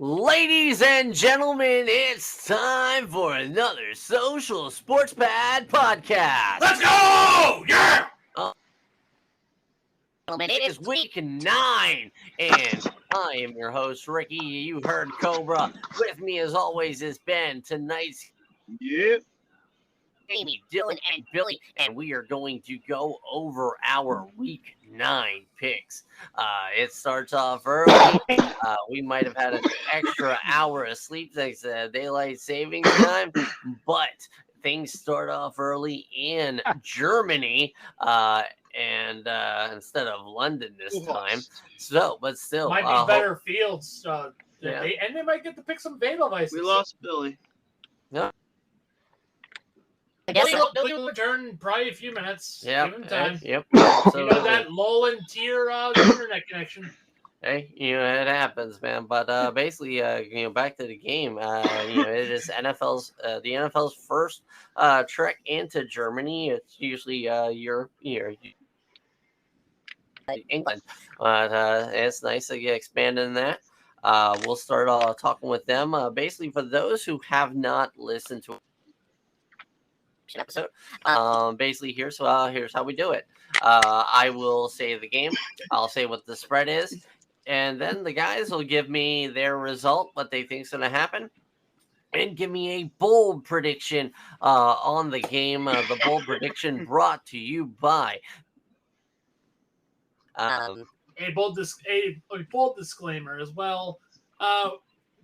Ladies and gentlemen, it's time for another Social Sports Pad podcast. Let's go! Yeah! It is week 9, and I am your host, Ricky. You heard Cobra. With me, as always, is Ben. Tonight's Yep. Amy, Dylan, and Billy, and we are going to go over our week 9 picks. It starts off early. We might have had an extra hour of sleep thanks to daylight savings time, but things start off early in Germany, and instead of London this time. So, but still, Might be better fields. They might get to pick some Vadelices. We lost Billy. Billy will return probably a few minutes. Yep. Give him time. Yep. You know that lull and tear internet connection. Hey, it happens, man. But basically, back to the game. It is the NFL's first trek into Germany. It's usually England, but it's nice to get expanded in that. We'll start talking with them. Basically, for those who have not listened to an episode, basically here's how we do it. I will say the game. I'll say what the spread is. And then the guys will give me their result, what they think's going to happen, and give me a bold prediction on the game. The bold prediction brought to you by a bold disclaimer as well.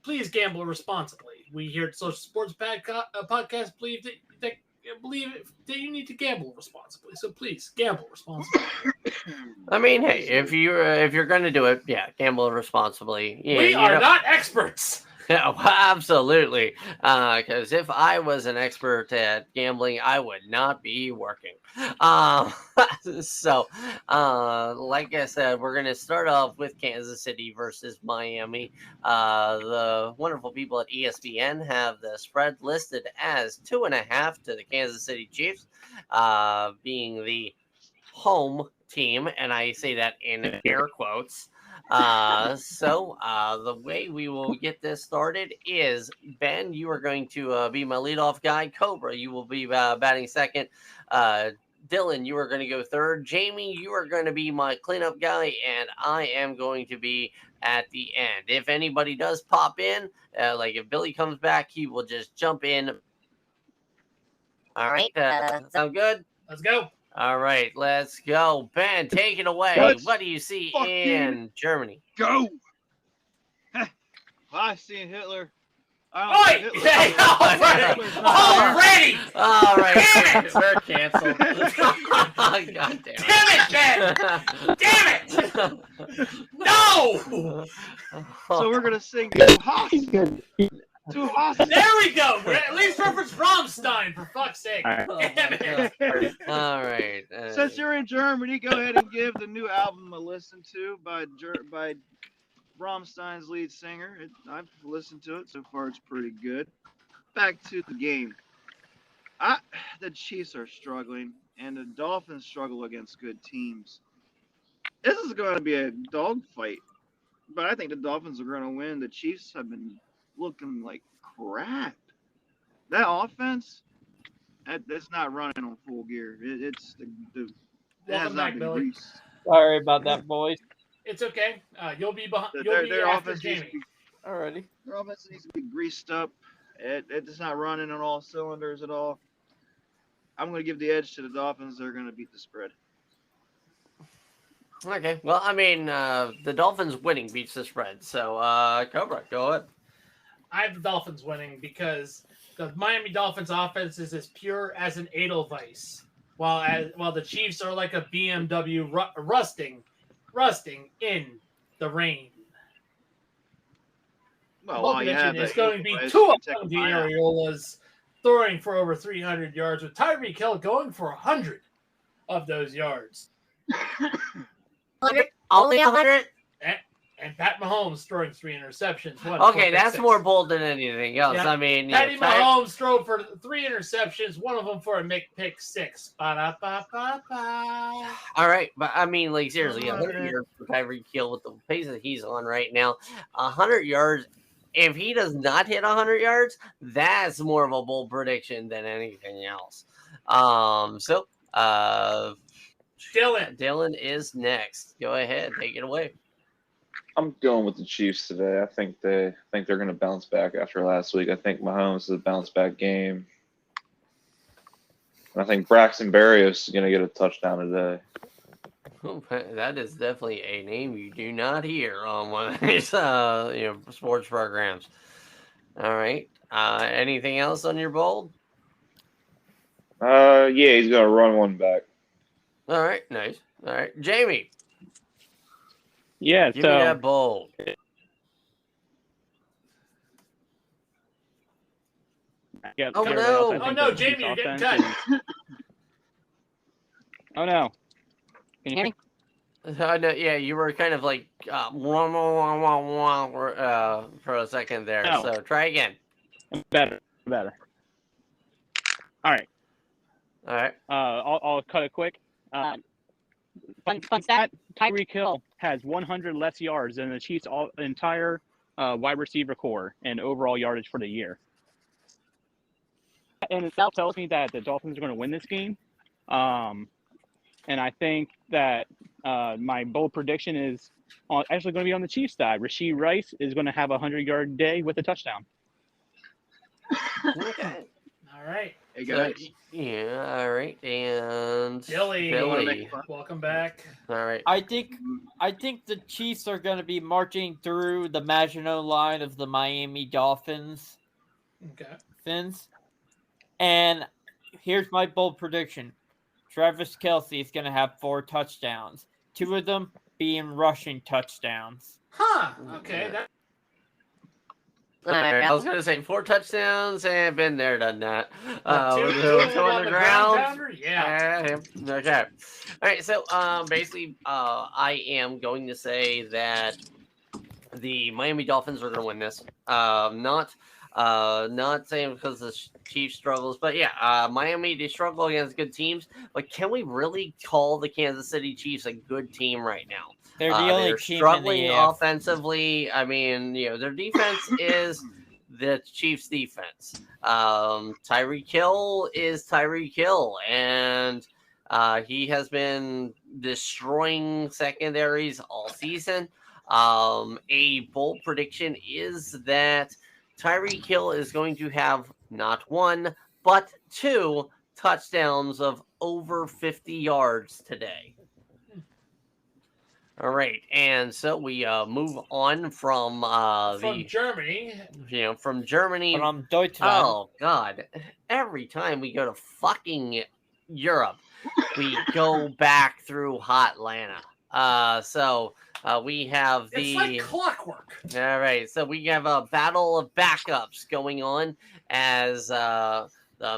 Please gamble responsibly. We here at Social Sports Podcast believe that you need to gamble responsibly. So please gamble responsibly. I mean, hey, if you're going to do it, gamble responsibly. We are not experts. Yeah, absolutely. Because if I was an expert at gambling, I would not be working. So, like I said, we're going to start off with Kansas City versus Miami. The wonderful people at ESPN have the spread listed as 2.5 to the Kansas City Chiefs, being the home team, and I say that in air quotes. So the way we will get this started is, Ben, you are going to be my leadoff guy. Cobra, you will be batting second. Dylan, you are going to go third. Jamie, you are going to be my cleanup guy, and I am going to be at the end. If anybody does pop in, like if Billy comes back, he will just jump in. All right, sound good? Let's go. All right, let's go. Ben, take it away. What do you see in Germany? Go! I see Hitler. Already! All right, we're canceled. God damn it! No! So we're gonna sing to Haas. There we go. At least reference Rammstein, for fuck's sake. Damn it. All right. Since you're in Germany, go ahead and give the new album a listen to by Rammstein's lead singer. I've listened to it so far; it's pretty good. Back to the game. The Chiefs are struggling, and the Dolphins struggle against good teams. This is going to be a dogfight, but I think the Dolphins are going to win. The Chiefs have been looking like crap. That offense, it's not running on full gear. It has not been greased. Sorry about that, boys. It's okay. You'll be behind. Their offense needs to Jamie. be, Alrighty. their offense needs to be greased up. It's not running on all cylinders at all. I'm going to give the edge to the Dolphins. They're going to beat the spread. Okay. Well, I mean, the Dolphins winning beats the spread. So, Cobra, go ahead. I have the Dolphins winning because the Miami Dolphins offense is as pure as an Edelweiss, while the Chiefs are like a BMW rusting in the rain. Well, it's going to be two of the Areolas throwing for over 300 yards, with Tyreek Hill going for 100 of those yards. Only 100? And Pat Mahomes throwing 3 interceptions. Okay, that's more bold than anything else. Yeah. I mean, Patty Mahomes threw for 3 interceptions, one of them for a pick 6. Ba-da-ba-ba-ba. All right, but I mean, like, seriously, 100 yards for Tyreek Hill with the pace that he's on right now. 100 yards if he does not hit 100 yards, that's more of a bold prediction than anything else. So Dylan is next. Go ahead, take it away. I'm going with the Chiefs today. I think they're going to bounce back after last week. I think Mahomes is a bounce back game. And I think Braxton Berrios is going to get a touchdown today. That is definitely a name you do not hear on one of these sports programs. All right. Anything else on your bold? Yeah, he's going to run one back. All right, nice. All right, Jamie. Yeah, Give me that bold. Yeah, Oh, everyone no. else, I Oh, think no, the Jamie, Chiefs you're getting offense cut. is- Oh no! Can you hear me? No, yeah, you were kind of like for a second there. No. So try again. Better. All right. All right. I'll cut it quick. Fun stat: Tyreek Hill has 100 less yards than the Chiefs' entire wide receiver core and overall yardage for the year. And itself tells me that the Dolphins are going to win this game. And I think that my bold prediction is actually going to be on the Chiefs side. Rashee Rice is going to have a 100-yard day with a touchdown. Okay. All right. Hey guys, Yeah. All right. And Billy, Billy. welcome back. All right. I think the Chiefs are going to be marching through the Maginot Line of the Miami Dolphins. Okay. Fins. And here's my bold prediction. Travis Kelce is going to have 4 touchdowns. 2 of them being rushing touchdowns. Huh. Okay. That, All right, I was going to say 4 touchdowns and been there, done that. two On the ground. pounder? Yeah. Okay. All right. So basically, I am going to say that the Miami Dolphins are going to win this. Not saying because the Chiefs struggles, but yeah, Miami, they struggle against good teams. But can we really call the Kansas City Chiefs a good team right now? They're the only They're team struggling in the AFC. offensively. I mean, their defense is the Chiefs' defense. Tyreek Hill is Tyreek Hill, and he has been destroying secondaries all season. A bold prediction is that Tyreek Hill is going to have not 1, but 2 touchdowns of over 50 yards today. All right, and so we move on from Germany. From Germany. From Deutschland. Oh God! Every time we go to fucking Europe, we go back through Hotlanta. So we have It's like clockwork. All right, so we have a battle of backups going on as the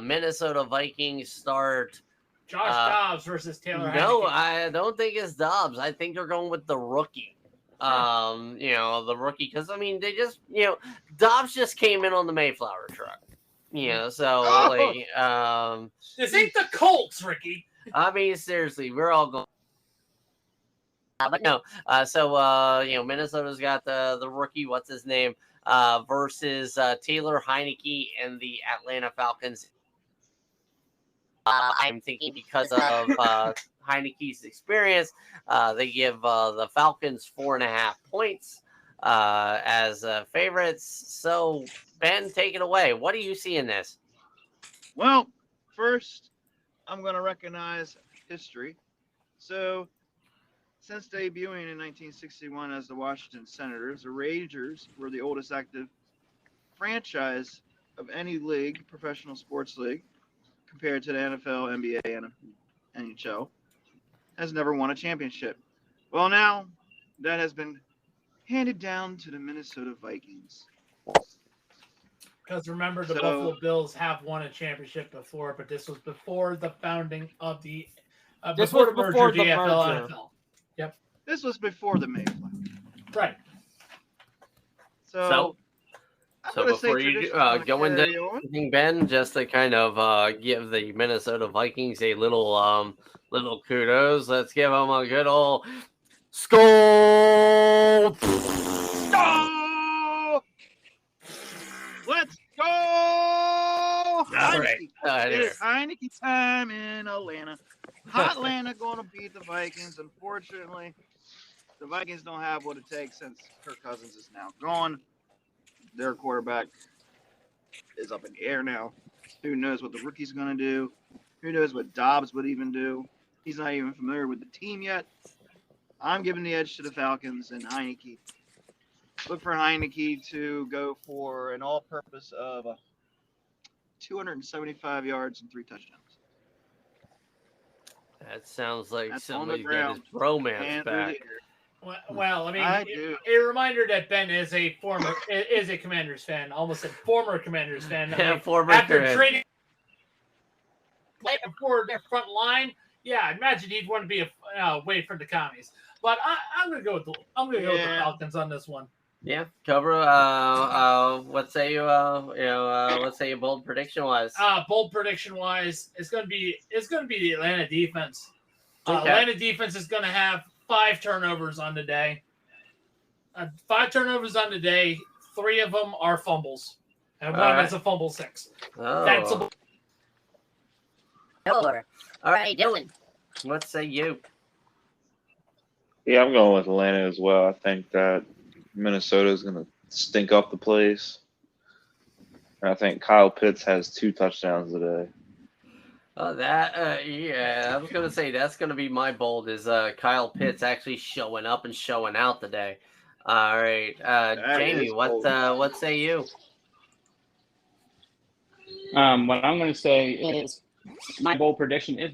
Minnesota Vikings start. Josh Dobbs versus Taylor No, Heineke. I don't think it's Dobbs. I think they're going with the rookie. The rookie, because I mean, they just, Dobbs just came in on the Mayflower truck. So This ain't the Colts, Ricky. I mean, seriously, we're all going. But no, Minnesota's got the rookie, what's his name, versus Taylor Heineke and the Atlanta Falcons. I'm thinking because of Heineke's experience, they give the Falcons 4.5 points as favorites. So, Ben, take it away. What do you see in this? well, first, I'm going to recognize history. So, since debuting in 1961 as the Washington Senators, the Rangers were the oldest active franchise of any league, professional sports league, compared to the NFL, NBA, and NHL, has never won a championship. Well, now that has been handed down to the Minnesota Vikings. Because remember, the So- Buffalo Bills have won a championship before, but this was before the founding of the This before was the merger, before the DFL, merger. NFL. This was before the Mayflower. Right. So I'm So gonna say before you tradition's go gonna into carry on. anything, Ben, just to kind of give the Minnesota Vikings a little kudos, let's give them a good old skull. Oh! Let's go! All right. It's Heineke time in Atlanta. Hot Atlanta going to beat the Vikings. Unfortunately, the Vikings don't have what it takes since Kirk Cousins is now gone. Their quarterback is up in the air now. Who knows what the rookie's going to do? Who knows what Dobbs would even do? He's not even familiar with the team yet. I'm giving the edge to the Falcons and Heineke. Look for Heineke to go for an all-purpose of 275 yards and 3 touchdowns. That sounds like That's on somebody the got his ground. bromance And back. Well, I mean, I do. a reminder that Ben is a Commanders fan, almost a former Commanders fan. I mean, Former after fan. trading right before their front line, yeah, I imagine he'd want to be away from the commies. But I'm gonna go with the Falcons on this one. Yeah, cover. What say you? What say you? Bold prediction wise. Bold prediction wise, it's gonna be the Atlanta defense. Okay. Atlanta defense is gonna have 5 turnovers on the day. 5 turnovers on the day. 3 of them are fumbles, and All one right. is a fumble 6. Oh. That's a All right, Dylan. What say you? Yeah, I'm going with Atlanta as well. I think that Minnesota is going to stink up the place. And I think Kyle Pitts has 2 touchdowns today. Oh, yeah, I was gonna say that's gonna be my bold is Kyle Pitts actually showing up and showing out today. All right, Jamie, is bold. what say you? What I'm going to say is my bold prediction is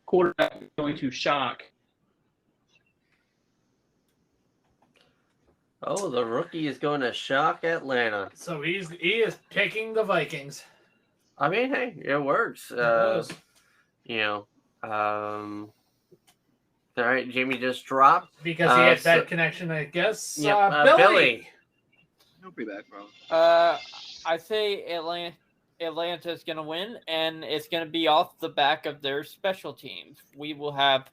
quarterback is going to shock. Oh, the rookie is going to shock Atlanta. So he is picking the Vikings. I mean, hey, it works. All right, Jamie just dropped. Because he had bad so- connection, I guess. Yep, Billy. He'll be back, bro. I say Atlanta's going to win, and it's going to be off the back of their special teams. We will have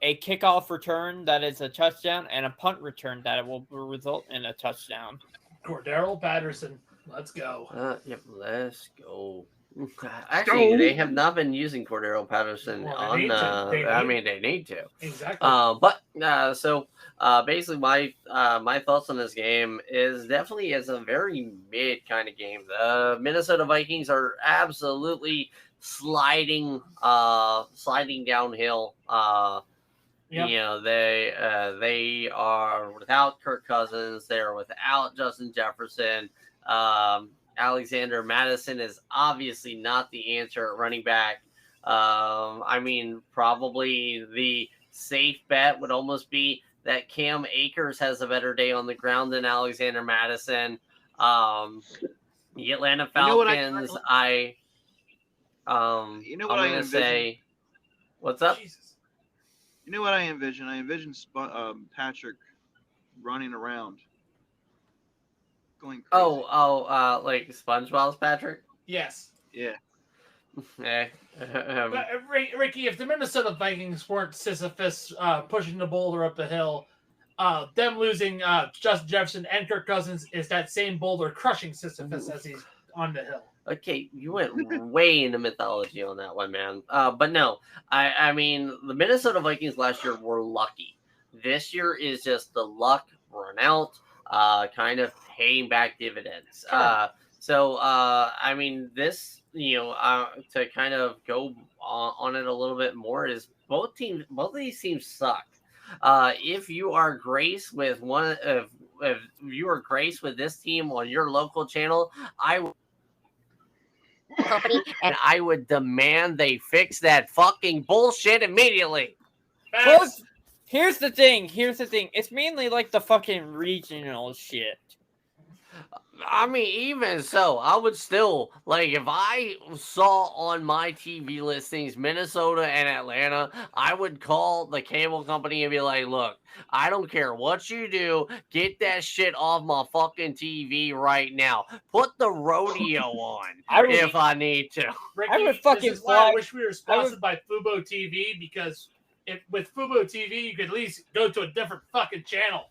a kickoff return that is a touchdown and a punt return that will result in a touchdown. Cordero Patterson. Let's go. Yep, let's go. Actually, they have not been using Cordero Patterson Well, on. They need to. Exactly. So basically, my thoughts on this game is definitely is a very mid kind of game. The Minnesota Vikings are absolutely sliding downhill. Yep. You know, they are without Kirk Cousins. They are without Justin Jefferson. Alexander Madison is obviously not the answer at running back. I mean, probably the safe bet would almost be that Cam Akers has a better day on the ground than Alexander Madison. The Atlanta Falcons, I'm going to say, what's up? Jesus. You know what I envision? I envision Patrick running around, going crazy. Like SpongeBob's Patrick? Yes. Yeah. But, Ricky, if the Minnesota Vikings weren't Sisyphus pushing the boulder up the hill, them losing Justin Jefferson and Kirk Cousins is that same boulder crushing Sisyphus as he's on the hill. Okay, you went way into mythology on that one, man. But no, I mean, the Minnesota Vikings last year were lucky. This year is just the luck run out, kind of paying back dividends. Sure. I mean, this, to kind of go on it a little bit more is both of these teams suck. If you are graced with if you are graced with this team on your local channel, company, and I would demand they fix that fucking bullshit immediately. Well, here's the thing. It's mainly like the fucking regional shit. I mean, even so, I would still, like, if I saw on my TV listings Minnesota and Atlanta, I would call the cable company and be like, look, I don't care what you do, get that shit off my fucking TV right now. Put the rodeo on if I need to. Ricky, I would fucking this is why I fly- wish we were sponsored by Fubo TV, because with Fubo TV, you could at least go to a different fucking channel.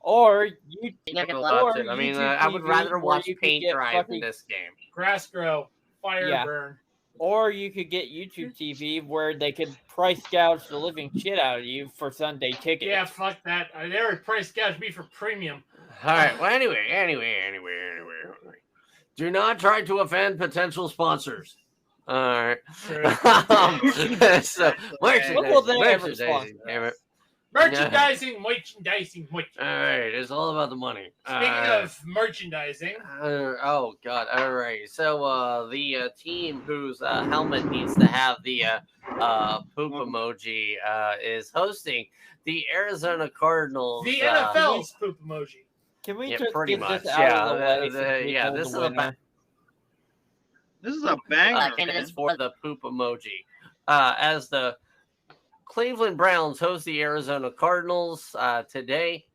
Or you, Watch it. I mean, YouTube I would TV, rather where watch you could paint get dry than fucking- this game. Grass grow, fire Yeah. burn. Or you could get YouTube TV where they could price gouge the living shit out of you for Sunday tickets. Yeah, fuck that. They already price gouged me for premium. All right. Well, anyway. Do not try to offend potential sponsors. All right. True. So, When will they ever merchandising, damn it. Merchandising. All right. It's all about the money. Speaking of merchandising, oh God! All right. So the team whose helmet needs to have the poop emoji is hosting the Arizona Cardinals. the NFL's poop emoji. Can we Yeah, just pretty get much. this out Yeah, of the way? the- since we yeah, told this the is a winner? This is a banger. candidates for the poop emoji. As the Cleveland Browns host the Arizona Cardinals today.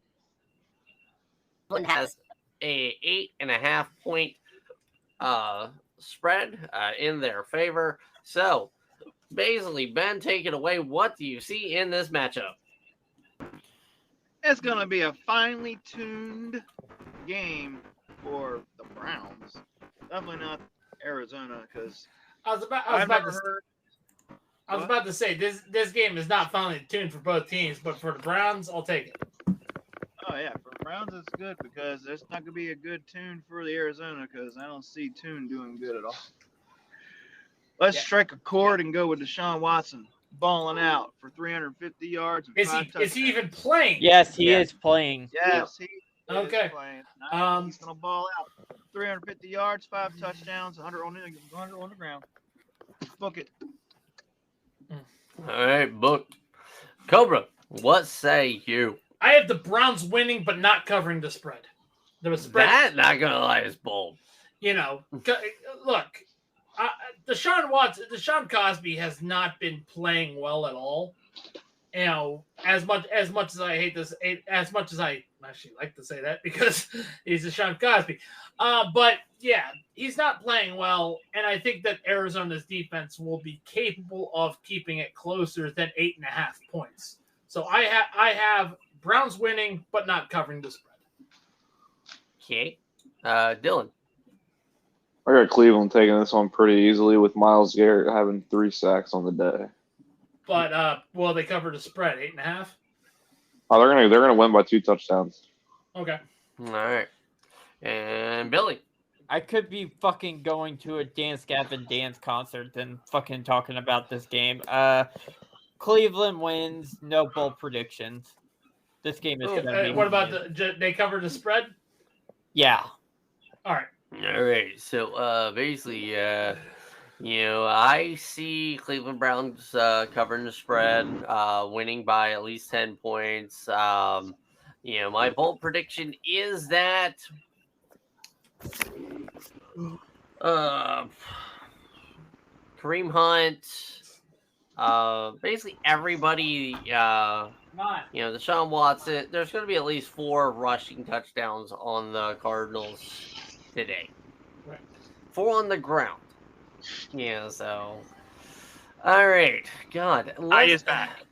Cleveland has a 8.5 point spread in their favor. So basically, Ben, take it away. What do you see in this matchup? It's gonna be a finely tuned game for the Browns. Definitely not Arizona, because I was about I've to never heard. I was about to say this game is not finally tuned for both teams, but for the Browns, I'll take it. Oh yeah, for the Browns it's good because there's not gonna be a good tune for the Arizona because I don't see Tune doing good at all. Let's Yeah. strike a chord and go with Deshaun Watson balling out for 350 yards and Is 5 he touchdowns. even playing? Yes, he Yeah. is playing. Yes, he Okay. is playing. Um, He's gonna ball out 350 yards, 5 touchdowns, 100 on the ground. Book it. All right, booked. Cobra, what say you? I have the Browns winning, but not covering the spread. The spread, That, not gonna lie, is bold. Look, Deshaun Cosby has not been playing well at all. You know, as much as I hate this, as much as I actually like to say that because he's Deshaun Cosby. But yeah, he's not playing well, and I think that Arizona's defense will be capable of keeping it closer than 8.5 points. So I have Browns winning, but not covering the spread. Okay. Dylan. I got Cleveland taking this one pretty easily with Myles Garrett having 3 sacks on the day. But will they cover the spread 8.5? Oh, they're gonna win by 2 touchdowns. Okay. All right. And Billy. I could be fucking going to a Dance Gavin Dance concert than fucking talking about this game. Cleveland wins. No bold predictions. This game is gonna be. What about they cover the spread? Yeah. All right. All right. So basically, I see Cleveland Browns covering the spread, winning by at least 10 points. My bold prediction is that Kareem Hunt, basically everybody, Deshaun Watson, there's going to be at least 4 rushing touchdowns on the Cardinals today. Right. 4 on the ground. Yeah, so. All right. God. I is back.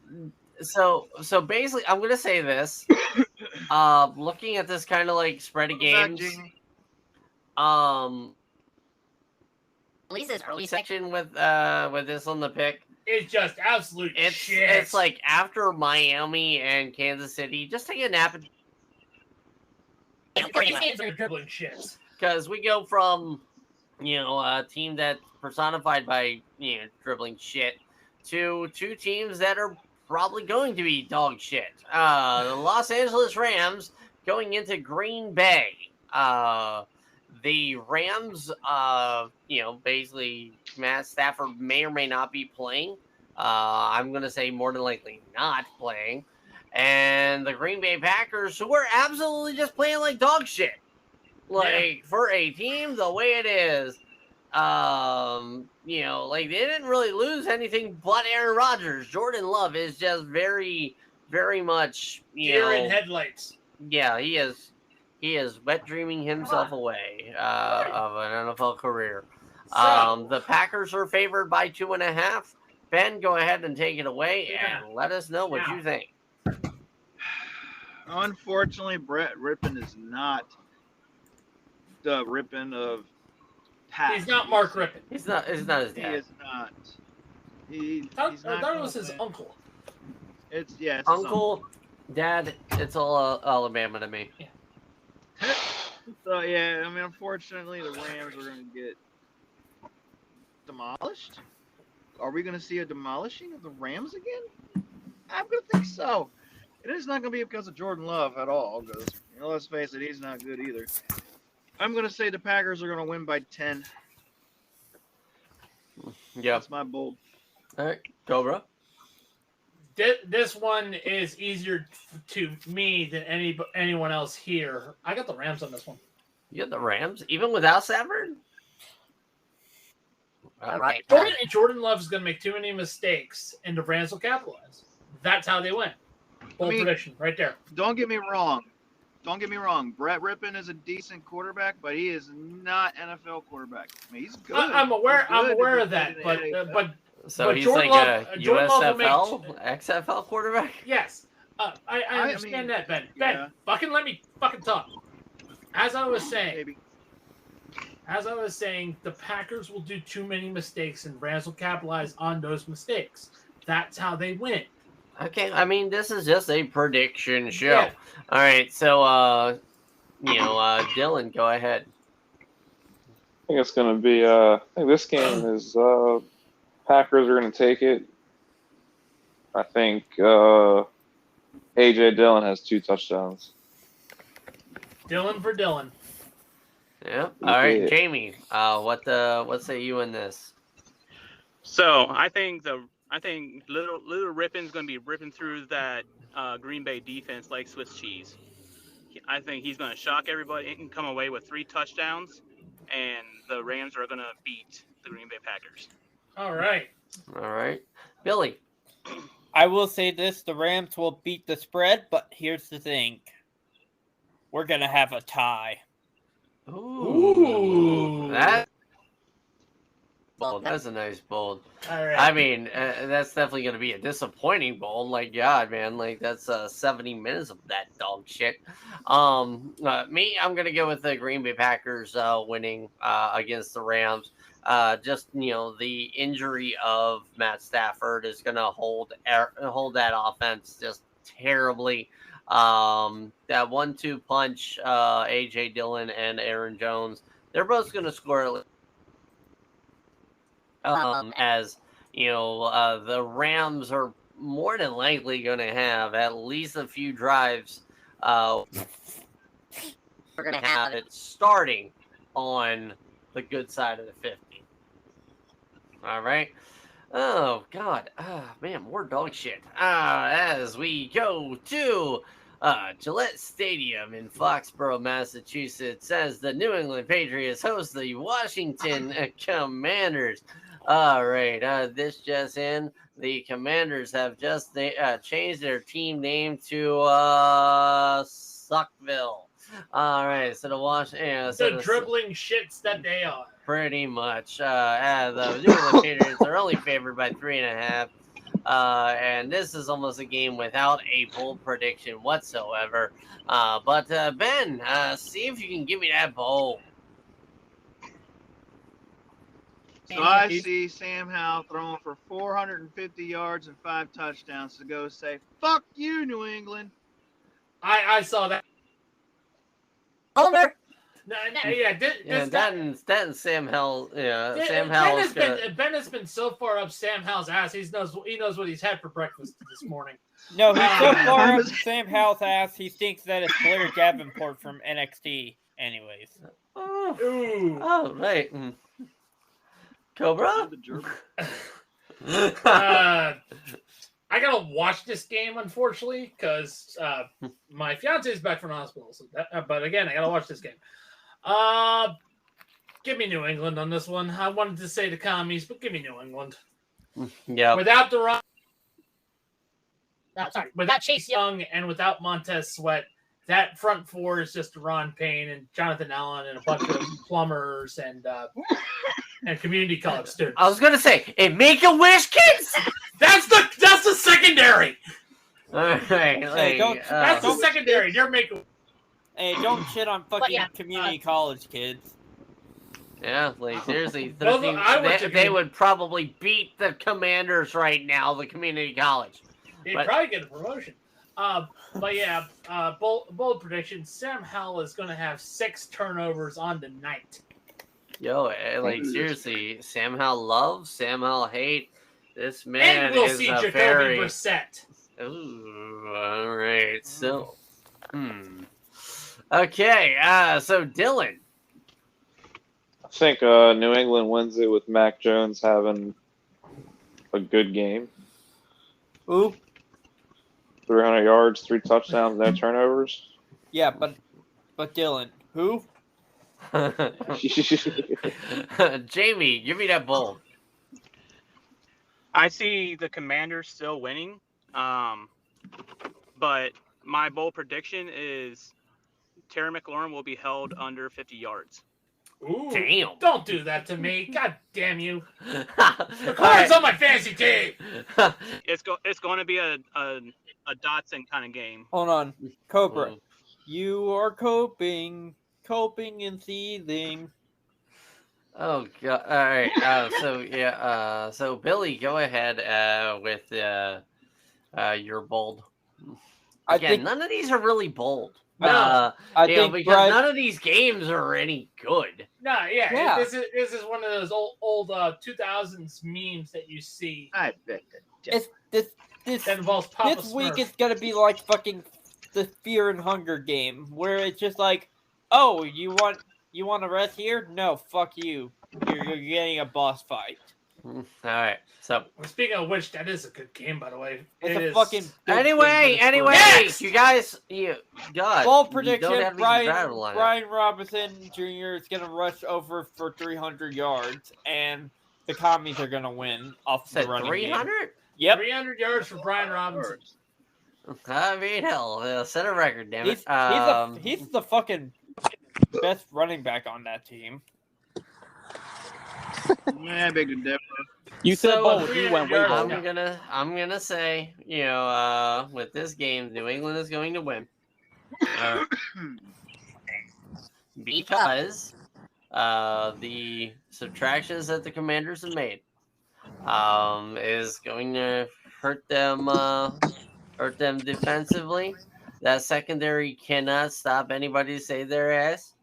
So basically, I'm going to say this. Looking at this kind of like spread of games. Lisa's early section with this on the pick. It's just absolute shit. It's like after Miami and Kansas City, just take a nap and dribbling shits. because we go from a team that's personified by dribbling shit to 2 teams that are probably going to be dog shit. The Los Angeles Rams going into Green Bay. The Rams, basically Matt Stafford may or may not be playing. I'm going to say more than likely not playing. And the Green Bay Packers, who are absolutely just playing like dog shit. For a team the way it is, they didn't really lose anything but Aaron Rodgers. Jordan Love is just very, very much, Deer in headlights. Yeah, he is wet dreaming himself away of an NFL career. The Packers are favored by 2.5. Ben, go ahead and take it away and let us know what you think. Unfortunately, Brett Rippon is not the Rippon of past. He's not Mark Rippon. He's not his He dad. is not. He's I not. thought it was gonna his win. uncle. It's his uncle. Uncle, dad, it's all Alabama to me. So yeah, I mean, unfortunately, the Rams are going to get demolished. Are we going to see a demolishing of the Rams again? I'm going to think so. It is not going to be because of Jordan Love at all. Because let's face it, he's not good either. I'm going to say the Packers are going to win by 10. Yeah. That's my bold. All right, Cobra. This one is easier to me than anyone else here. I got the Rams on this one. You got the Rams, even without Stafford. All right. Jordan Love is going to make too many mistakes, and the Rams will capitalize. That's how they win. Bold prediction right there. Don't get me wrong. Brett Rippon is a decent quarterback, but he is not NFL quarterback. I mean, he's good. I'm aware. He's good. I'm aware He's of that, good in the NFL. but So he's Jordan like Love- a Jordan Love will USFL, XFL quarterback. yes, I understand that, Ben. Ben, yeah. fucking let me fucking talk. As I was saying, Maybe. the Packers will do too many mistakes, and Rams will capitalize on those mistakes. That's how they win. Okay, I mean this is just a prediction show. Yeah. All right, so Dylan, go ahead. I think it's going to be. I think this game is Packers are going to take it. I think A.J. Dillon has 2 touchdowns. Dylan for Dylan. Yeah. All right, Yeah. Jamie. What say you in this? So I think little Rippon's going to be ripping through that Green Bay defense like Swiss cheese. I think he's going to shock everybody and come away with 3 touchdowns, and the Rams are going to beat the Green Bay Packers. All right. All right, Billy. I will say this: the Rams will beat the spread, but here's the thing: we're gonna have a tie. Ooh. That's a nice bold. All right. I mean, that's definitely going to be a disappointing bold. Like, God, man, like that's 70 minutes of that dog shit. Me, I'm going to go with the Green Bay Packers winning against the Rams. Just the injury of Matt Stafford is going to hold that offense just terribly. That 1-2 punch, AJ Dillon and Aaron Jones, they're both going to score. As the Rams are more than likely going to have at least a few drives. We're going to have it starting on the good side of the 50. All right. Oh, God. Man, more dog shit. As we go to Gillette Stadium in Foxborough, Massachusetts, as the New England Patriots host the Washington Commanders. All right, this just in. The Commanders have just changed their team name to Suckville. All right, so the dribbling shits that they are. Pretty much. The New England Patriots are only favored by 3.5. And this is almost a game without a bold prediction whatsoever. But Ben, see if you can give me that bowl. So I see Sam Howell throwing for 450 yards and 5 touchdowns to go say, "Fuck you, New England." I saw that. Homer. That and Sam Howell. Yeah, Sam Howell. Ben has been so far up Sam Howell's ass. He knows what he's had for breakfast this morning. No, he's so far up Sam Howell's ass, he thinks that it's Blair Davenport from NXT. Anyways. Oh, right. Cobra? I gotta watch this game, unfortunately, because my fiance is back from the hospital. So but again, I gotta watch this game. Give me New England on this one. I wanted to say the Commies, but give me New England. Yeah. Without without Chase Young and without Montez Sweat, that front four is just Ron Payne and Jonathan Allen and a bunch of plumbers and community college students. I was gonna say, Make-A-Wish kids. That's the secondary. All right, Hey, don't- That's the Don't- secondary. You're making. Hey, don't shit on fucking yeah, community college kids. yeah, like seriously, Those- 13, I went to they commu- would probably beat the Commanders right now, the community college. He'd But- probably get a promotion. But yeah, bold prediction: Sam Howell is going to have 6 turnovers on the night. Yo, like seriously, Sam Howell love, Sam Howell hate. This man And we'll is see a Jacoby very. Brissett. Ooh, all right, so, okay, so Dylan. I think New England wins it with Mac Jones having a good game. Ooh, 300 yards, 3 touchdowns, no turnovers. yeah, but Dylan, who? Jamie, give me that bold. I see the Commanders still winning, but my bold prediction is Terry McLaurin will be held under 50 yards. Ooh, Damn. don't do that to me. God damn you. All McLaurin's on my fantasy team. It's going to be a Dotson kind of game. Hold on, Cobra. Mm. You are coping and seething. Oh god! All right. So yeah. So Billy, go ahead. With your bold. I Again, think none of these are really bold. No. I You know, think because Brian. none of these games are any good. No, yeah, Yeah. This is one of those old 2000s memes that you see I bet that. It's this that involves Papa this week Smurf. it's gonna be like fucking the Fear and Hunger game, where it's just like, oh, you want to rest here? No, fuck you. You're getting a boss fight. All right. So Speaking of which, that is a good game, by the way. It's It a is. fucking good anyway, thing for the Next! you guys, God, Ball you prediction: don't have these driver lineup. Brian Robinson Jr. is gonna rush over for 300 yards, and the commies are gonna win off the Said running 300. game. Yep, 300 yards for Brian Robinson. I mean, hell, set a record, damn it. he's the fucking best running back on that team. Yeah, big difference. You said So, bold. You went way 300 bold. yards. I'm gonna say, with this game, New England is going to win. Because the subtractions that the Commanders have made is going to hurt them defensively. That secondary cannot stop anybody to save their ass.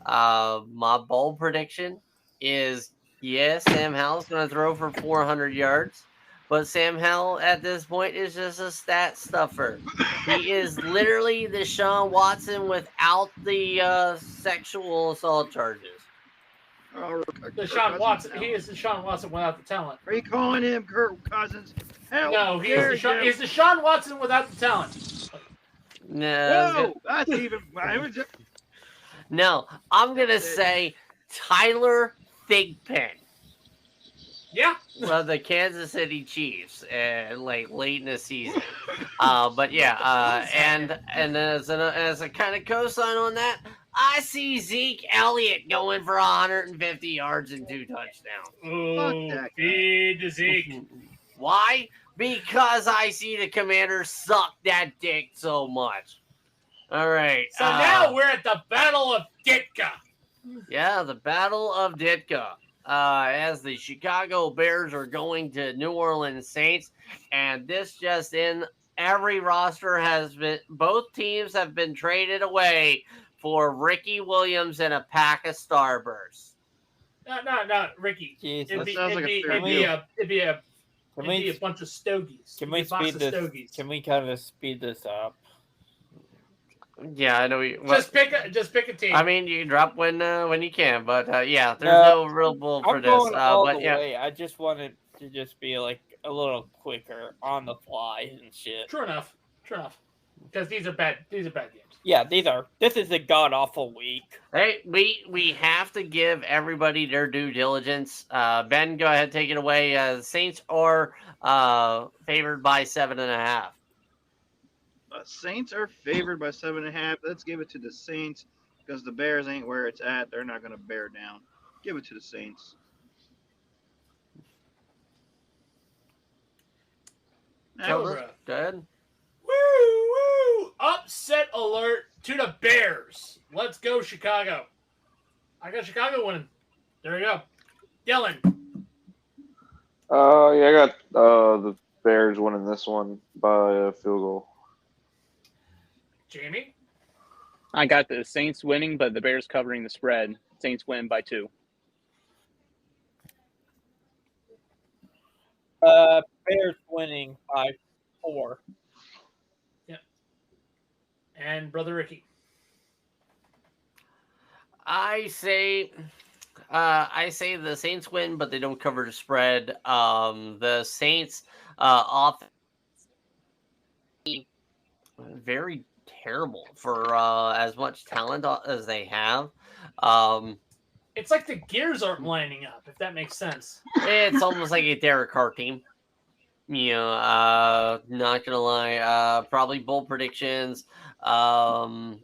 My bold prediction is, yes, Sam Howell's going to throw for 400 yards, but Sam Howell at this point is just a stat stuffer. He is literally the Deshaun Watson without the sexual assault charges. Deshaun Watson. He is Deshaun Watson without the talent. Are you calling him Kirk Cousins? Hell, No, he dare is Deshaun, you. he's Deshaun Watson without the talent. No, Whoa, that's even. no, I'm going to say Tyler Thigpen. Yeah. Well, the Kansas City Chiefs, like late in the season, but yeah, and as a kind of cosign on that, I see Zeke Elliott going for 150 yards and 2 touchdowns. Oh, that guy. feed the Zeke. Why? Because I see the Commanders suck that dick so much. All right. So now we're at the Battle of Ditka. Yeah, the Battle of Ditka. As the Chicago Bears are going to New Orleans Saints, and this just in, every roster has been, both teams have been traded away for Ricky Williams and a pack of Starbursts. No, Ricky. Jesus. It'd be, sounds like a it'd be, fair it'd be a it'd be a Can it'd be we a bunch of stogies. can It'd we be a box speed of this? stogies. Can we kind of speed this up? Yeah, I know. Just pick a team. I mean, you can drop when you can, but yeah, there's no real bull for I'm this. going all But the yeah, way. I just wanted to just be like a little quicker on the fly and shit. True enough. Because these are bad games. Yeah, this is a god awful week. hey, we have to give everybody their due diligence. Ben, go ahead, take it away. Saints are favored by 7.5. Saints are favored by 7.5. Let's give it to the Saints because the Bears ain't where it's at. They're not going to bear down. Give it to the Saints. Now, Go ahead. Woo! upset alert to the Bears. Let's go, Chicago. I got Chicago winning. There you go. Dylan. Yeah, I got the Bears winning this one by a field goal. Jamie. I got the Saints winning, but the Bears covering the spread. Saints win by 2. Bears winning by 4. And Brother Ricky. I say the Saints win, but they don't cover the spread. The Saints off very terrible for as much talent as they have. It's like the gears aren't lining up, if that makes sense. It's almost like a Derek Carr team. You know, not gonna lie. Probably bold predictions. That's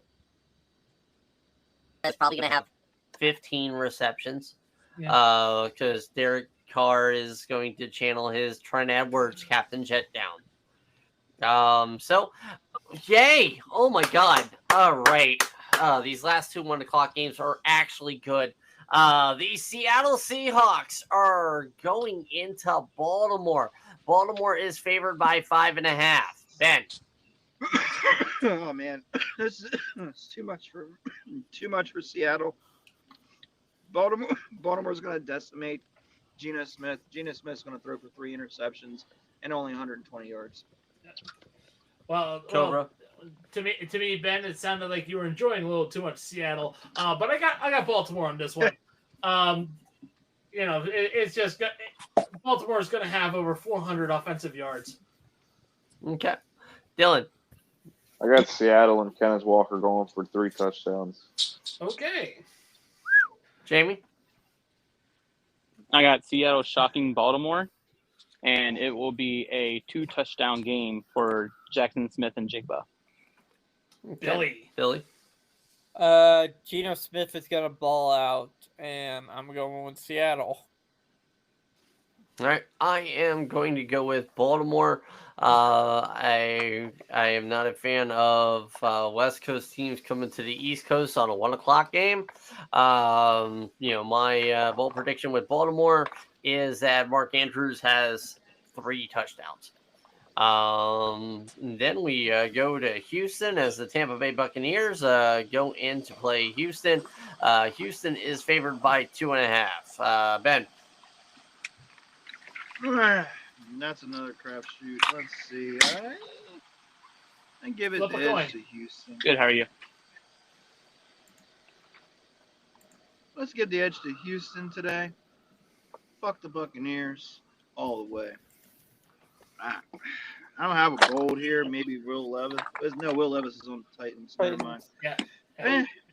probably gonna have 15 receptions. Because Derek Carr is going to channel his Trent Edwards Captain Jet down. So, yay! Oh my God! All right, these last 2 1:00 games are actually good. The Seattle Seahawks are going into Baltimore. Baltimore is favored by 5.5. Ben. Oh man, it's too much for Seattle. Baltimore's going to decimate Geno Smith. Geno Smith's going to throw for 3 interceptions and only 120 yards. Well, to me, Ben, it sounded like you were enjoying a little too much Seattle. But I got Baltimore on this one. It's just Baltimore's going to have over 400 offensive yards. Okay, Dylan. I got Seattle and Kenneth Walker going for 3 touchdowns. Okay. Jamie? I got Seattle shocking Baltimore, and it will be a 2-touchdown game for Jackson Smith and Jigba. Okay. Billy? Geno Smith is going to ball out, and I'm going with Seattle. All right, I am going to go with Baltimore. I am not a fan of West Coast teams coming to the East Coast on a 1:00 game. My bold prediction with Baltimore is that Mark Andrews has 3 touchdowns. Then we go to Houston as the Tampa Bay Buccaneers go in to play Houston. Houston is favored by 2.5. Ben. That's another crapshoot. Let's see. I give it Flip the a coin. edge to Houston. Good, how are you? Let's give the edge to Houston today. Fuck the Buccaneers all the way. I don't have a bold here. Maybe Will Levis. No, Will Levis is on the Titans. Never mind. Yeah.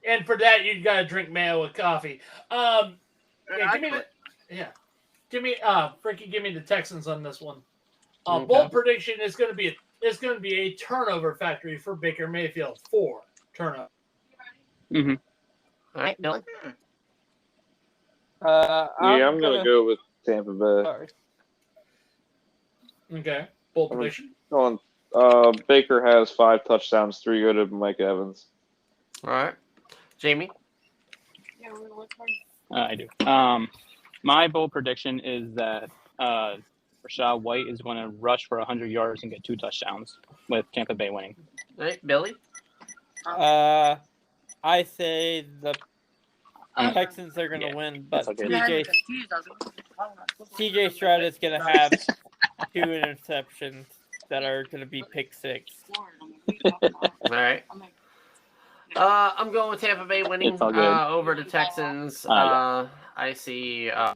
And for that, you got to drink mayo with coffee. Frankie, give me the Texans on this one. Okay. Bold prediction is going to be a turnover factory for Baker Mayfield. 4 turnovers. Mm-hmm. All right, Dylan. I'm going to go with Tampa Bay. Sorry. Okay. Bold prediction. Baker has 5 touchdowns, 3 go to Mike Evans. All right, Jamie. I do. My bold prediction is that Rachaad White is going to rush for 100 yards and get 2 touchdowns with Tampa Bay winning. All right, Billy. I say the Texans are going to win, but CJ Stroud is going to have 2 interceptions that are going to be pick 6. All right. I'm going with Tampa Bay winning over the Texans. I see. I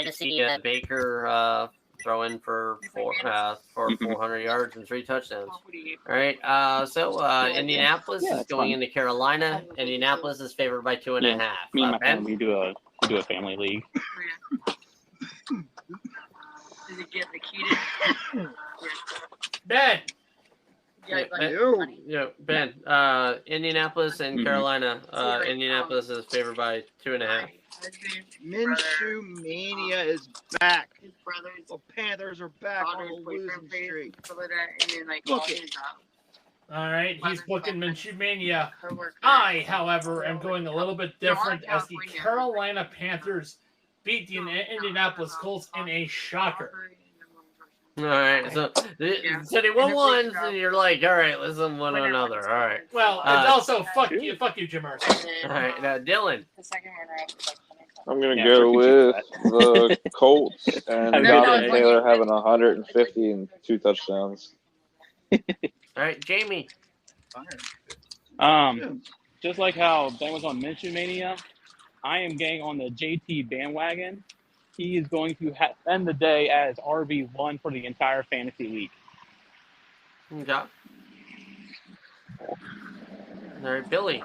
see Baker throwing for 400 yards and 3 touchdowns. All right. Indianapolis is going into Carolina. Indianapolis is favored by 2.5. Me and my family, we do a family league. Does it get the Ben. Ben. Indianapolis and Carolina. Indianapolis is favored by 2.5. Minshew mania is back. The Panthers are back on a losing streak. Look it. All right, he's booking Minshew Mania. Coworker. I, however, am going a little bit different as the Carolina Panthers beat the Indianapolis Colts in a shocker. All right, so so they won one, and you're like, all right, let's win one another. All right, Well, it's also fuck you, Jim Mercer. all right. Now, Dylan. The second runner-up is like 25. I'm gonna Yeah, go appreciate with the Colts and Have a good Jonathan day. Taylor having 150 and 2 touchdowns. All right, Jamie. Just like how Ben was on Minshew Mania, I am getting on the JT bandwagon. He is going to end the day as RB1 for the entire fantasy league. Okay. All right, Billy.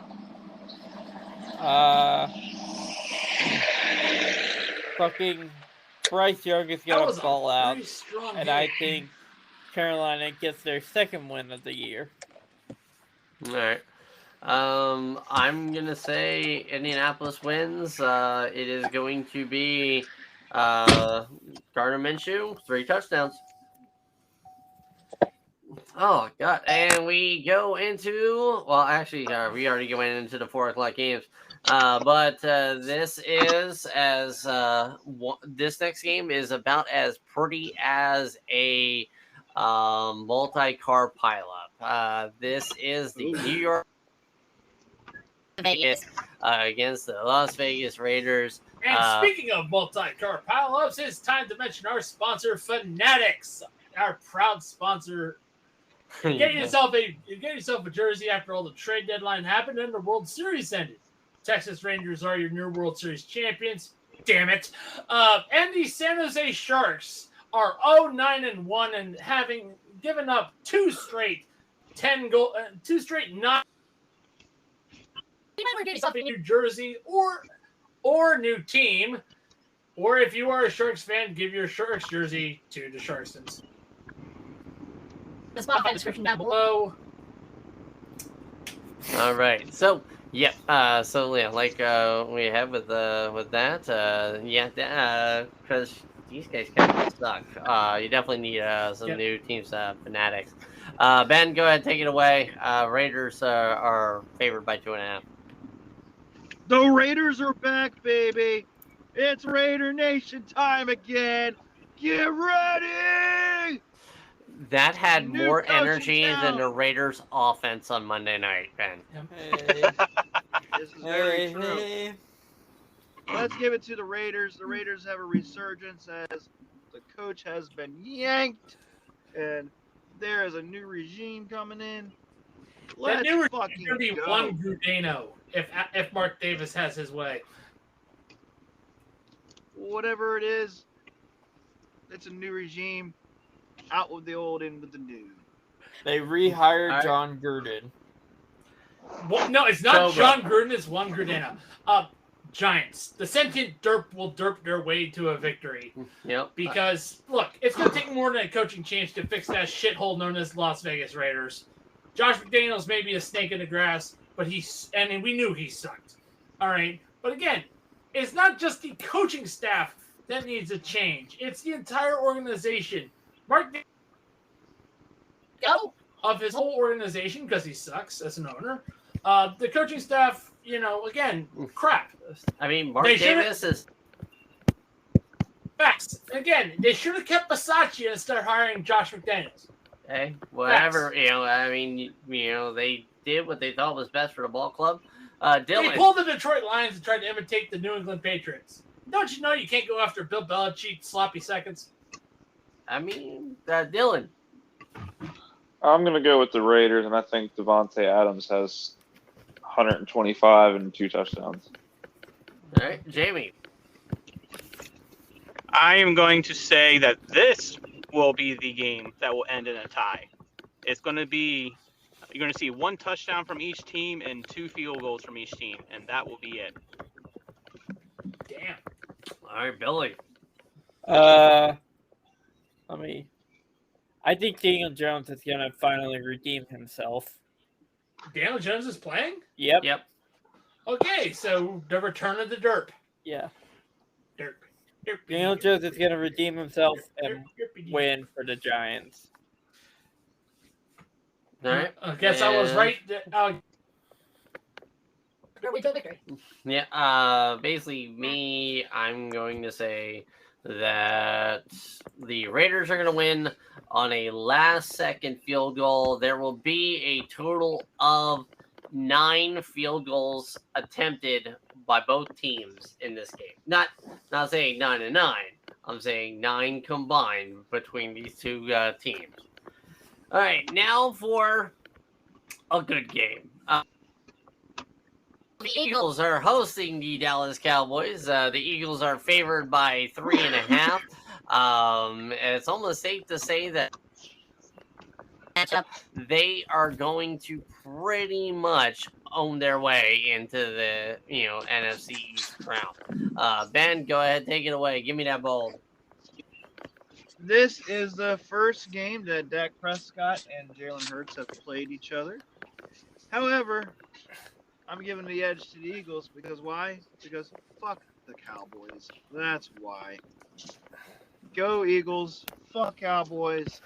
Fucking Bryce Young is That gonna was a ball out, very strong and game. I think Carolina gets their second win of the year. All right. I'm gonna say Indianapolis wins. It is going to be Gardner Minshew, 3 touchdowns. Oh God! And we go into actually, we already went into the 4:00 games. But this is this next game is about as pretty as a multi-car pileup. This is the New York Vegas against the Las Vegas Raiders. And speaking of multi-car pileups, it's time to mention our sponsor, Fanatics, our proud sponsor. Get yourself a jersey after all the trade deadline happened and the World Series ended. Texas Rangers are your new World Series champions. Damn it! And the San Jose Sharks are 0-9-1 and having given up 2 straight 2 straight 9. You might get yourself a new jersey or new team, or if you are a Sharks fan, give your Sharks jersey to the Sharkstons. The Spotify description down below. All right, so yeah, like we have with that, because these guys kind of suck. You definitely need some new teams, Fanatics. Ben, go ahead, take it away. Raiders are favored by 2.5. The Raiders are back, baby. It's Raider Nation time again. Get ready. That had New more coach in energy than town. the Raiders' offense on Monday night, Ben. This is very true. Let's give it to the Raiders. The Raiders have a resurgence as the coach has been yanked, and there is a new regime coming in. Let's That new fucking going to be go. one Grudeno if Mark Davis has his way. Whatever it is, it's a new regime. Out with the old, in with the new. They rehired Alright. John Gruden. Well, no, it's not Cobra. John Gruden. It's one Grudeno. Giants. The sentient derp will derp their way to a victory. Yep. Because, look, it's going to take more than a coaching change to fix that shithole known as Las Vegas Raiders. Josh McDaniels may be a snake in the grass, but and we knew he sucked. All right? But again, it's not just the coaching staff that needs a change. It's the entire organization. Mark of his whole organization, because he sucks as an owner. The coaching staff, again, crap. I mean, Mark They should've- Davis is. Facts. Again, they should have kept Bisaccia instead of hiring Josh McDaniels. Hey, whatever. I mean, they did what they thought was best for the ball club. They Dylan. pulled the Detroit Lions and tried to imitate the New England Patriots. Don't you know you can't go after Bill Belichick sloppy seconds? I mean, Dylan. I'm gonna go with the Raiders, and I think Devontae Adams has 125 and 2 touchdowns. All right, Jamie. I am going to say that this will be the game that will end in a tie. It's going to be, you're going to see 1 touchdown from each team and 2 field goals from each team, and that will be it. Damn. All right, Billy. I think Daniel Jones is gonna finally redeem himself. Daniel Jones is playing? Yep. Yep. Okay, so the return of the derp. Yeah. Derp. Daniel Jones is gonna redeem himself and Derpy. win for the Giants. All right. I guess I was And- right. Victory. Yeah, basically me, I'm going to say that the Raiders are going to win on a last second field goal. There will be a total of 9 field goals attempted by both teams in this game. Not saying 9 and 9. I'm saying 9 combined between these two teams. All right, now for a good game. The Eagles are hosting the Dallas Cowboys. The Eagles are favored by 3.5. It's almost safe to say that matchup, they are going to pretty much own their way into the NFC East crown. Ben, go ahead, take it away. Give me that bold. This is the first game that Dak Prescott and Jalen Hurts have played each other. However, I'm giving the edge to the Eagles because why? Because fuck the Cowboys. That's why. Go Eagles. Fuck Cowboys.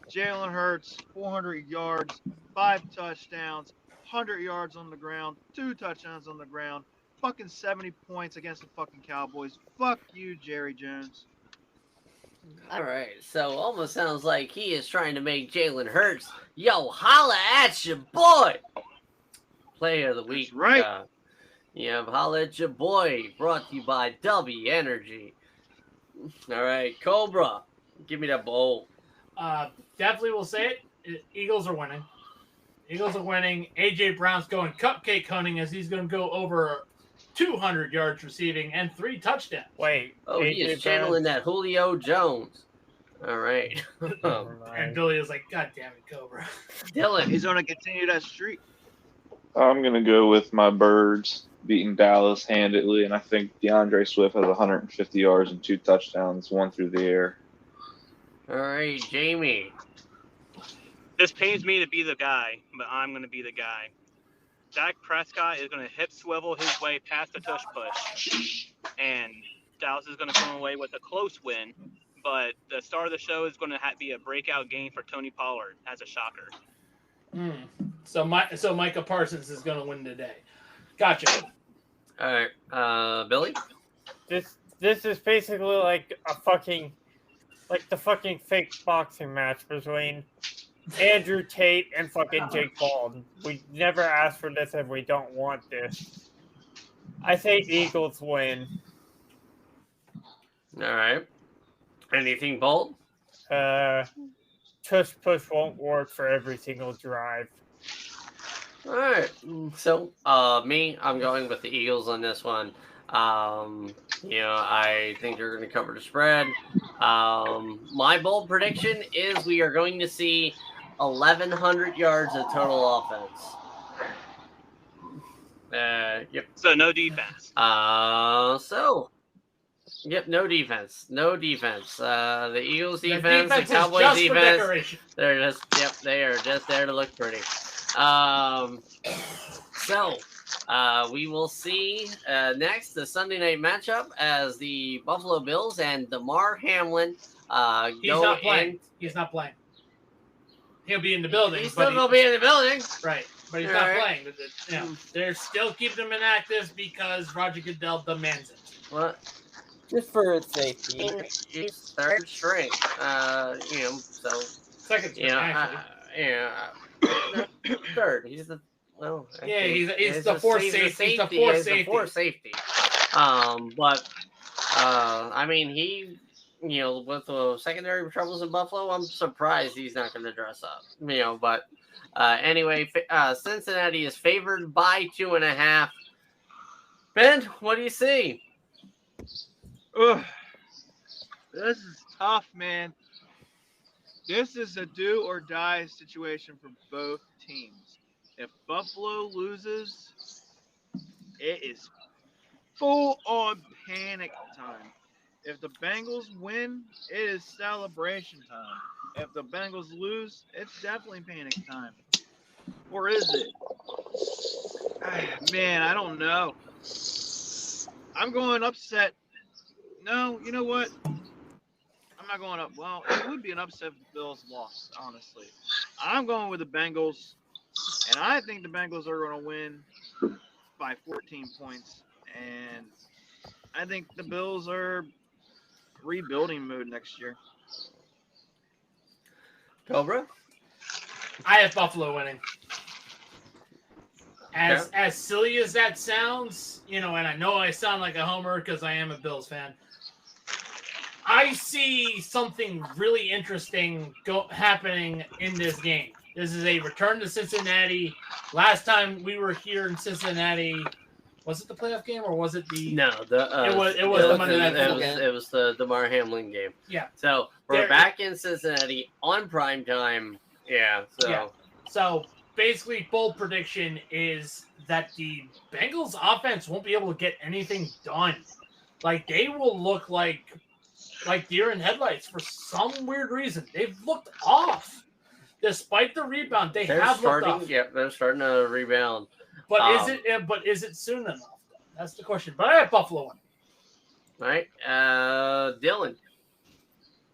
Jalen Hurts, 400 yards, 5 touchdowns, 100 yards on the ground, 2 touchdowns on the ground, fucking 70 points against the fucking Cowboys. Fuck you, Jerry Jones. All right, so almost sounds like he is trying to make Jalen Hurts, yo, holla at your boy. Player of the week. That's right. Holla at your boy. Brought to you by W Energy. All right, Cobra, give me that bowl. Definitely will say it. Eagles are winning. Eagles are winning. AJ Brown's going cupcake hunting as he's going to go over 200 yards receiving and 3 touchdowns. Wait. Oh, he is channeling that Julio Jones. All right. And Billy is like, God damn it, Cobra. Dylan. He's going to continue that streak. I'm going to go with my Birds beating Dallas handedly, and I think DeAndre Swift has 150 yards and 2 touchdowns, 1 through the air. All right, Jamie. This pains me to be the guy, but I'm going to be the guy. Dak Prescott is going to hip swivel his way past the tush push, and Dallas is going to come away with a close win. But the star of the show is going to be a breakout game for Tony Pollard as a shocker. So Micah Parsons is going to win today. Gotcha. All right, Billy. This is basically like the fucking fake boxing match between Andrew Tate and fucking Jake Paul. We never asked for this and we don't want this. I say Eagles win. All right. Anything bold? Tush push won't work for every single drive. All right. So, I'm going with the Eagles on this one. I think they're going to cover the spread. My bold prediction is we are going to see 1,100 yards of total offense. Yep. So no defense. No defense. No defense. The Eagles The defense, the defense is Cowboys just for defense, decoration. they are just there to look pretty. We will see next the Sunday night matchup as the Buffalo Bills and DeMar Hamlin He's go not playing. in. He's not playing. He'll be in the building. He's but still going to be in the building. Right, but he's All not right. playing. They're still keeping him inactive because Roger Goodell demands it. What? Just for its safety. He's third string. So Second string, actually. third. He's the Yeah, he's the a fourth he's a safety. He's the safety. fourth He's the safety. fourth safety. He, with the secondary troubles in Buffalo, I'm surprised he's not going to dress up. Anyway, Cincinnati is favored by 2.5. Ben, what do you see? Ugh. This is tough, man. This is a do or die situation for both teams. If Buffalo loses, it is full on panic time. If the Bengals win, it is celebration time. If the Bengals lose, it's definitely panic time. Or is it? Man, I don't know. I'm going upset. No, you know what? I'm not going up. Well, it would be an upset if the Bills lost, honestly. I'm going with the Bengals, and I think the Bengals are going to win by 14 points. And I think the Bills are rebuilding mode next year. Cobra? I have Buffalo winning. As silly as that sounds, and I know I sound like a homer because I am a Bills fan. I see something really interesting happening in this game. This is a return to Cincinnati. Last time we were here in Cincinnati, was it the playoff game or was it the? No, it was the Monday Night Football game. It was the Damar Hamlin game. Yeah. So we're back in Cincinnati on prime time. Yeah. So. Yeah. So basically, bold prediction is that the Bengals offense won't be able to get anything done. Like they will look like deer in headlights for some weird reason. They've looked off. Despite the rebound, they're looked off. Yeah, they're starting to rebound. But is it soon enough? That's the question. But I have Buffalo one. All right. Dylan.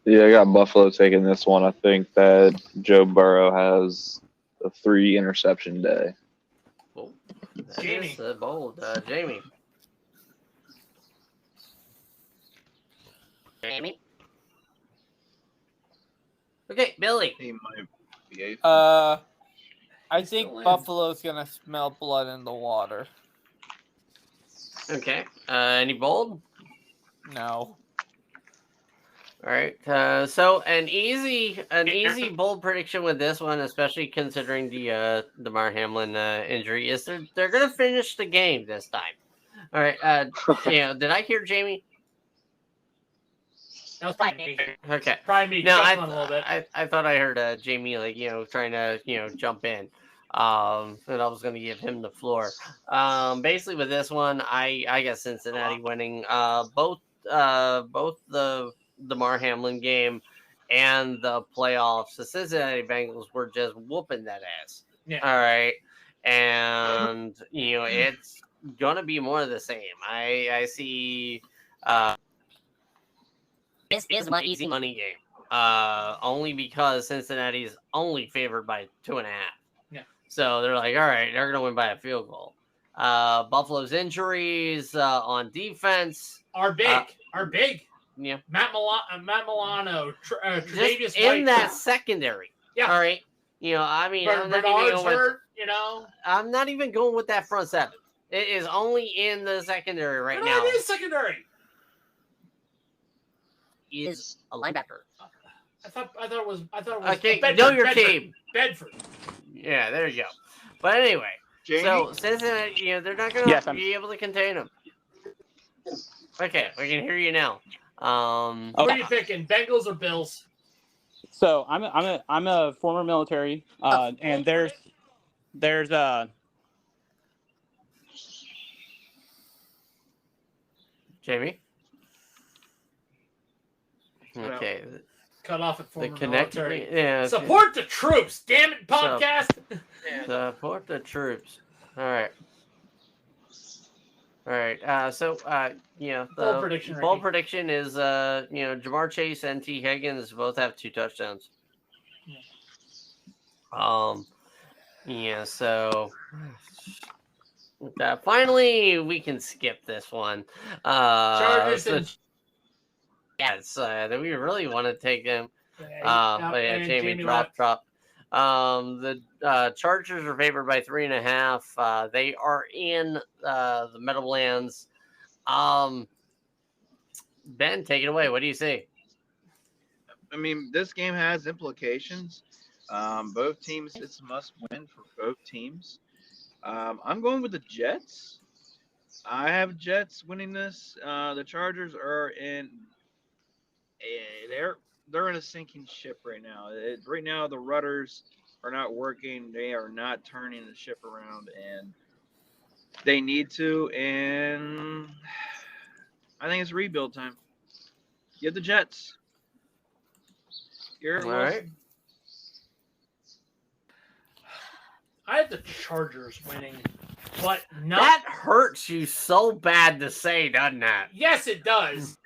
Yeah, I got Buffalo taking this one. I think that Joe Burrow has a 3 interception day. Oh, Jamie. That is bold. Jamie. Jamie. Okay, Billy. He might be I think Still in. Buffalo's gonna smell blood in the water. Okay. Any bold? No. All right. So an easy bold prediction with this one, especially considering the Damar Hamlin injury, is they're gonna finish the game this time. All right. Did I hear Jamie? That was probably me. Okay. Probably me. No, chuckling a little bit. I thought I heard Jamie trying to jump in. And I was going to give him the floor. Basically with this one, I got Cincinnati winning. Both the Damar Hamlin game and the playoffs. The Cincinnati Bengals were just whooping that ass. Yeah. All right, and it's gonna be more of the same. I see. This is my easy money game. Only because Cincinnati's only favored by 2.5. Yeah. So they're like, all right, they're gonna win by a field goal. Buffalo's injuries on defense Are big. Yeah. Matt Milano, Tre'Davious Just in White. that secondary. Yeah. All right. I mean, I'm not, Bernard's even hurt, I'm not even going with that front seven. It is only in the secondary right now. It is secondary. Is a linebacker. I thought it was. Okay, Bedford, know your Bedford, team. Bedford. Yeah, there you go. But anyway, Jamie? so Cincinnati, they're not going to be able to contain them. Okay, we can hear you now. What are you picking, Bengals or Bills? So I'm a former military, and there's Jamie. Okay. Cut off at former military. Yeah. Support the troops, damn it, podcast. Support the troops. All right. The Bold prediction, bold Ricky. prediction is Jamar Chase and T. Higgins both have 2 touchdowns. So finally we can skip this one. Chargers and yes, we really want to take them. and Jamie left. drop. The Chargers are favored by 3.5. They are in the Meadowlands. Ben, take it away. What do you see? I mean, this game has implications. Both teams, it's a must win for both teams. I'm going with the Jets. I have Jets winning this. The Chargers are they're in a sinking ship right now. Right now, the rudders are not working. They are not turning the ship around, and they need to. And I think it's rebuild time. Give the Jets. All right. I have the Chargers winning, but not. That hurts you so bad to say, doesn't it? Yes, it does.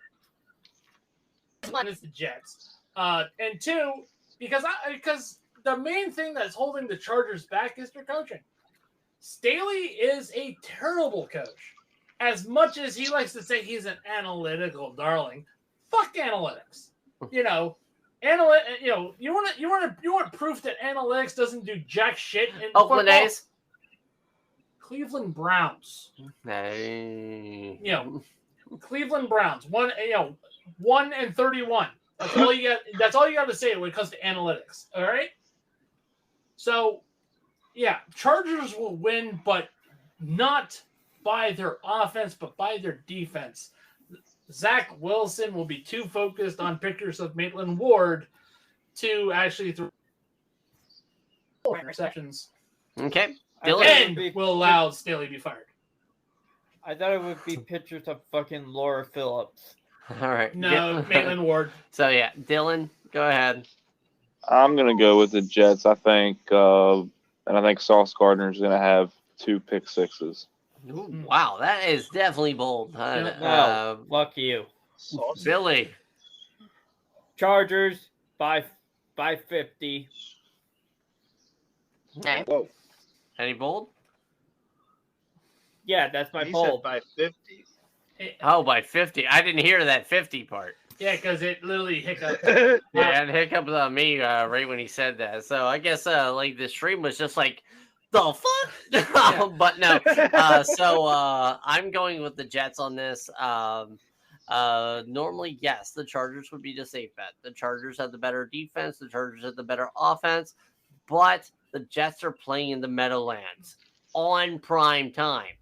One is the Jets, and 2 because the main thing that's holding the Chargers back is their coaching. Staley is a terrible coach. As much as he likes to say he's an analytical darling, fuck analytics. You want proof that analytics doesn't do jack shit in Oakland football? A's. Cleveland Browns. Hey. Cleveland Browns. 1-31. That's all you got. That's all you got to say when it comes to analytics. All right. So, yeah, Chargers will win, but not by their offense, but by their defense. Zach Wilson will be too focused on pictures of Maitland Ward to actually throw interceptions. Okay. And will allow Staley to be fired. I thought it would be pictures of fucking Laura Phillips. All right. No, Maitland Ward. So, yeah, Dylan, go ahead. I'm gonna go with the Jets. I think, and I think Sauce Gardner is gonna have 2 pick sixes. Ooh, wow, that is definitely bold. No, fuck you. Billy. Chargers by 50. Okay. Whoa. Any bold? Yeah, that's my He poll. said by 50. Oh, by 50. I didn't hear that 50 part. Yeah, because it literally hiccuped. Yeah, and hiccups on me right when he said that. So I guess like the stream was just like, the fuck? But no. I'm going with the Jets on this. Normally, yes, the Chargers would be the safe bet. The Chargers have the better defense. The Chargers have the better offense. But the Jets are playing in the Meadowlands on prime time.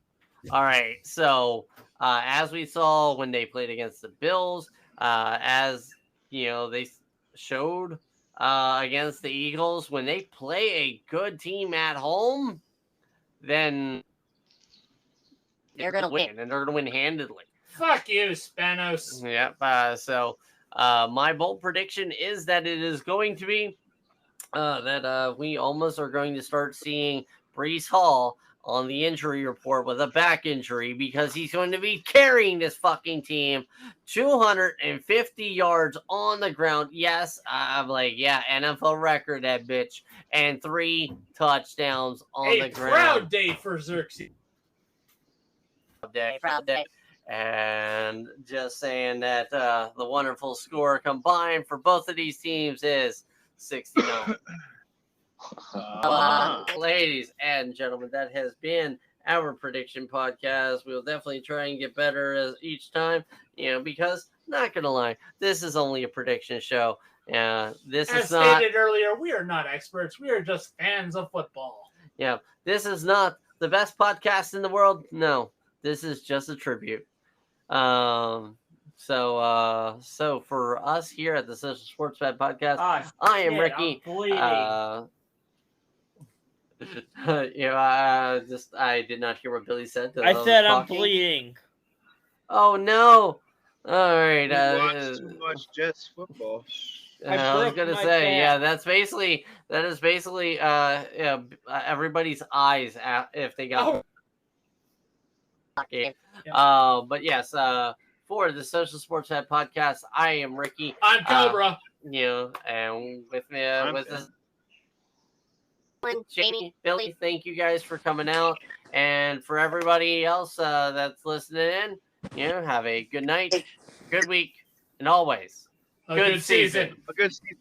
All right. So as we saw when they played against the Bills, as you know, they showed against the Eagles, when they play a good team at home, then they're going to win, and they're going to win handedly. Fuck you, Spanos. Yep. My bold prediction is that it is going to be that we almost are going to start seeing Breece Hall on the injury report with a back injury because he's going to be carrying this fucking team 250 yards on the ground. Yes, I'm like, yeah, NFL record, that bitch. And 3 touchdowns on the ground. A proud day for Xerxes. Proud day. And just saying that the wonderful score combined for both of these teams is 69. Ladies and gentlemen, that has been our prediction podcast. We'll definitely try and get better as each time, because not gonna lie, this is only a prediction show. This As is not stated earlier, we are not experts. We are just fans of football. Yeah, this is not the best podcast in the world. No, this is just a tribute. So for us here at the Social Sports Pad Podcast, I am Ricky. I did not hear what Billy said. I said I'm bleeding. Oh no! All right. Watch too much Jets football. I was gonna say, yeah, that is basically everybody's eyes if they got. Okay. But yes, for the Social Sports Pad Podcast, I am Ricky. I'm Cobra. And with me with this. Jamie, Billy, thank you guys for coming out, and for everybody else that's listening in, have a good night, good week, and always a good season. A good season.